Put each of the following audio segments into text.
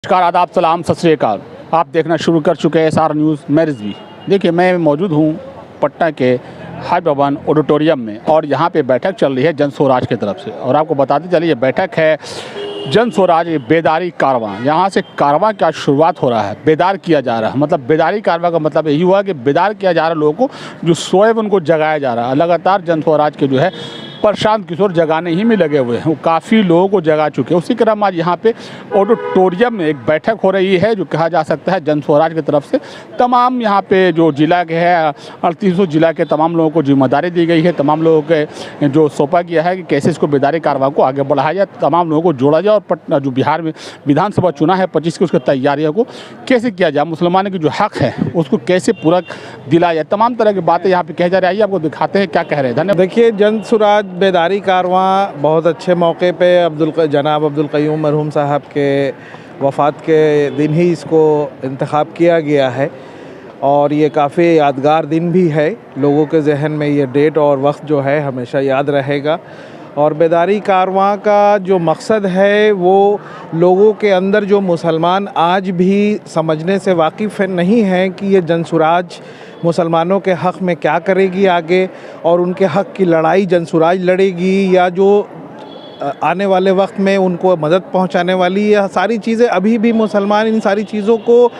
नमस्कार, आदाब, सलाम, सत श्री अकाल। आप देखना शुरू कर चुके हैं एसआर न्यूज़। मैं रिजवी। देखिए, मैं मौजूद हूँ पटना के हाई भवन ऑडिटोरियम में और यहाँ पे बैठक चल रही है जन स्वराज की तरफ से। और आपको बताते चलिए, ये बैठक है जन स्वराज बेदारी कारवां। यहाँ से कारवां का शुरुआत हो रहा है, बेदार किया जा रहा है। मतलब बेदारी कारवां का मतलब यही हुआ कि बेदार किया जा रहा है लोगों को, जो सोए उनको जगाया जा रहा है। लगातार जन स्वराज के जो है प्रशांत किशोर जगाने ही में लगे हुए हैं, वो काफ़ी लोगों को जगा चुके हैं। उसी क्रम आज यहाँ पे ऑडिटोरियम में एक बैठक हो रही है, जो कहा जा सकता है जन स्वराज की तरफ से तमाम यहाँ पे जो जिला के है 3800 जिला के तमाम लोगों को जिम्मेदारी दी गई है। तमाम लोगों के जो सौंपा गया है कि कैसे इसको बेदारी कारवां को आगे बढ़ाया जाए, तमाम लोगों को जोड़ा जाए और पटना जो बिहार में विधानसभा चुनाव है 25 की, उसकी तैयारियों को कैसे किया जाए, मुसलमानों की जो हक है उसको कैसे पूरा दिलाया जाए, तमाम तरह की बातें यहाँ पे कही जा रही है। आपको दिखाते हैं क्या कह रहे हैं। धन्यवाद। देखिए, जन स्वराज बेदारी कारवां बहुत अच्छे मौके पे जनाब अब्दुल क़य्यूम मरहूम साहब के वफ़ात के दिन ही इसको इंतख़ाब किया गया है और ये काफ़ी यादगार दिन भी है। लोगों के जहन में ये डेट और वक्त जो है हमेशा याद रहेगा। और बेदारी कारवां का जो मकसद है वो लोगों के अंदर, जो मुसलमान आज भी समझने से वाकिफ़ नहीं हैं कि ये जन स्वराज मुसलमानों के हक़ में क्या करेगी आगे, और उनके हक़ की लड़ाई जन स्वराज लड़ेगी या जो आने वाले वक्त में उनको मदद पहुंचाने वाली, यह सारी चीज़ें अभी भी मुसलमान इन सारी चीज़ों को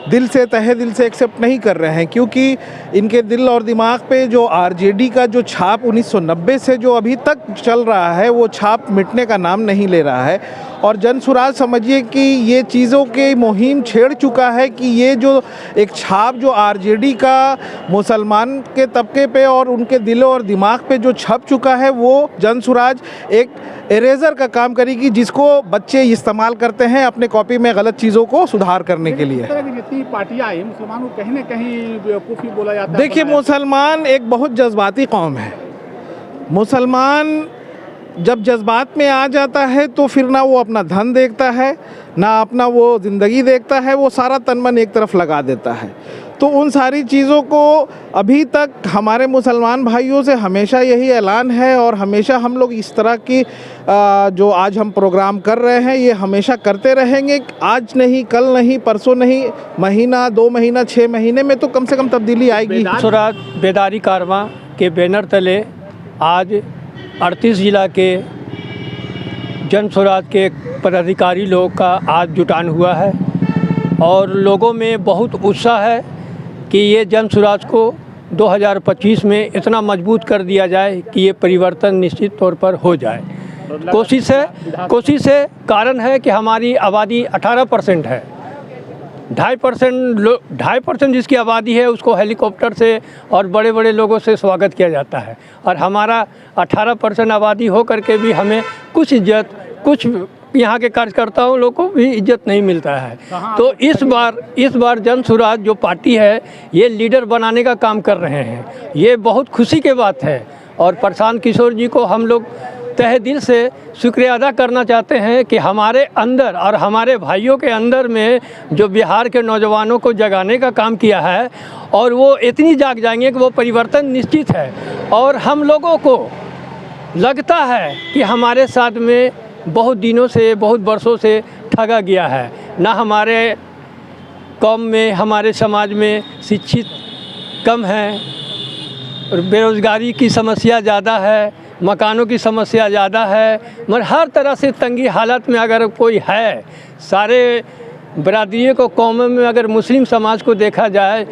दिल से, तहे दिल से एक्सेप्ट नहीं कर रहे हैं। क्योंकि इनके दिल और दिमाग पे जो आरजेडी का जो छाप 1990 से जो अभी तक चल रहा है, वो छाप मिटने का नाम नहीं ले रहा है। और जन स्वराज समझिए कि ये चीज़ों की मुहिम छेड़ चुका है कि ये जो एक छाप जो आरजेडी का मुसलमान के तबके पे और उनके दिलों और दिमाग पे जो छप चुका है, वो जन स्वराज एक इरेज़र का काम करेगी, जिसको बच्चे इस्तेमाल करते हैं अपने कॉपी में गलत चीज़ों को सुधार करने के लिए। जितनी पार्टियां आई, मुसलमानों को कहीं न कहीं बेवकूफ़ी बोला जाता है। देखिए, मुसलमान एक बहुत जज्बाती कौम है। मुसलमान जब जज्बात में आ जाता है तो फिर ना वो अपना धन देखता है, ना अपना वो ज़िंदगी देखता है, वो सारा तन मन एक तरफ लगा देता है। तो उन सारी चीज़ों को अभी तक हमारे मुसलमान भाइयों से हमेशा यही ऐलान है और हमेशा हम लोग इस तरह की जो आज हम प्रोग्राम कर रहे हैं ये हमेशा करते रहेंगे। आज नहीं, कल नहीं, परसों नहीं, महीना, 2 महीना, 6 महीने में तो कम से कम तब्दीली आएगी। स्वराज बेदारी कारवां के बैनर तले आज 38 जिला के जन स्वराज के पदाधिकारी लोग का आज जुटान हुआ है और लोगों में बहुत उत्साह है कि ये जन स्वराज को 2025 में इतना मजबूत कर दिया जाए कि ये परिवर्तन निश्चित तौर पर हो जाए। कोशिश है। कारण है कि हमारी आबादी 18% है। 2.5% जिसकी आबादी है उसको हेलीकॉप्टर से और बड़े बड़े लोगों से स्वागत किया जाता है, और हमारा 18% आबादी हो करके भी हमें कुछ इज्जत, कुछ यहाँ के कार्यकर्ताओं लोग को भी इज्जत नहीं मिलता है। तो इस बार जन स्वराज जो पार्टी है ये लीडर बनाने का काम कर रहे हैं, ये बहुत खुशी की बात है। और प्रशांत किशोर जी को हम लोग तहे दिल से शुक्रिया अदा करना चाहते हैं कि हमारे अंदर और हमारे भाइयों के अंदर में जो बिहार के नौजवानों को जगाने का काम किया है, और वो इतनी जाग जाएंगे कि वो परिवर्तन निश्चित है। और हम लोगों को लगता है कि हमारे साथ में बहुत दिनों से, बहुत वर्षों से ठगा गया है। ना हमारे कौम में, हमारे समाज में शिक्षित कम हैं और बेरोज़गारी की समस्या ज़्यादा है, मकानों की समस्या ज़्यादा है, मगर हर तरह से तंगी हालत में अगर कोई है, सारे बरादरियों को, कौमों में अगर मुस्लिम समाज को देखा जाए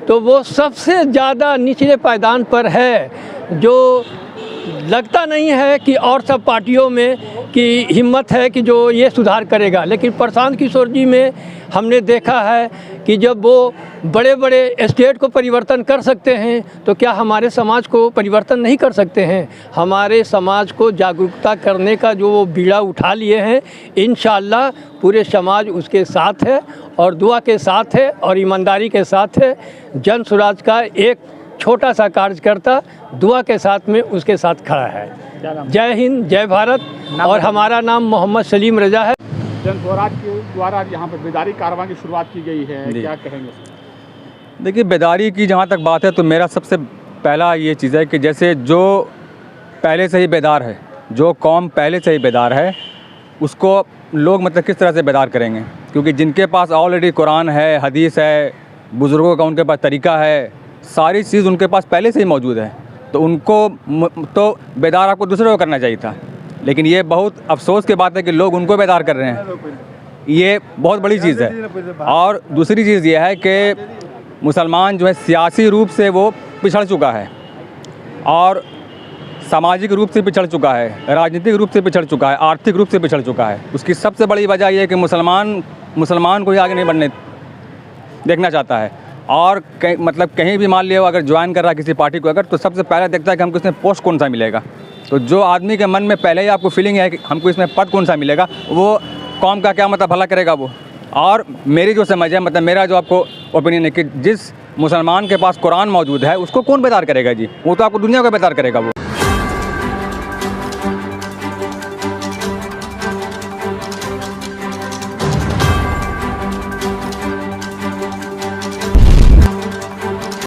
तो वो सबसे ज़्यादा निचले पायदान पर है, जो लगता नहीं है कि और सब पार्टियों में की हिम्मत है कि जो ये सुधार करेगा। लेकिन प्रशांत किशोर जी में हमने देखा है कि जब वो बड़े बड़े स्टेट को परिवर्तन कर सकते हैं तो क्या हमारे समाज को परिवर्तन नहीं कर सकते हैं। हमारे समाज को जागरूकता करने का जो वो बीड़ा उठा लिए हैं, इंशाअल्लाह पूरे समाज उसके साथ है और दुआ के साथ है और ईमानदारी के साथ है। जन स्वराज का एक छोटा सा कार्यकर्ता दुआ के साथ में उसके साथ खड़ा है। जय हिंद, जय भारत। और हमारा नाम मोहम्मद सलीम रजा है। जन स्वराज के द्वारा यहाँ पर बेदारी कारवां की शुरुआत की गई है, क्या कहेंगे? देखिए, बेदारी की जहाँ तक बात है तो मेरा सबसे पहला ये चीज़ है कि जैसे जो पहले से ही बेदार है, जो कौम पहले से ही बेदार है, उसको लोग मतलब किस तरह से बेदार करेंगे, क्योंकि जिनके पास ऑलरेडी कुरान है, हदीस है, बुज़ुर्गों का उनके पास तरीक़ा है, सारी चीज़ उनके पास पहले से ही मौजूद है, तो उनको तो बेदार आपको दूसरे को करना चाहिए था। लेकिन ये बहुत अफसोस की बात है कि लोग उनको बेदार कर रहे हैं, ये बहुत बड़ी चीज़ है। और दूसरी चीज़ ये है कि मुसलमान जो है सियासी रूप से वो पिछड़ चुका है और सामाजिक रूप से पिछड़ चुका है, राजनीतिक रूप से पिछड़ चुका है, आर्थिक रूप से पिछड़ चुका है। उसकी सबसे बड़ी वजह यह है कि मुसलमान को ही आगे नहीं बढ़ने देखना चाहता है। और कहीं भी मान लिया अगर ज्वाइन कर रहा है किसी पार्टी को अगर, तो सबसे पहले देखता है कि हमको इसमें पोस्ट कौन सा मिलेगा। तो जो आदमी के मन में पहले ही आपको फीलिंग है कि हमको इसमें पद कौन सा मिलेगा, वो कौम का क्या मतलब भला करेगा वो। और मेरी जो समझ है, मतलब मेरा जो आपको ओपिनियन है कि जिस मुसलमान के पास कुरान मौजूद है उसको कौन बेदार करेगा जी, वो तो आपको दुनिया को बेदार करेगा वो।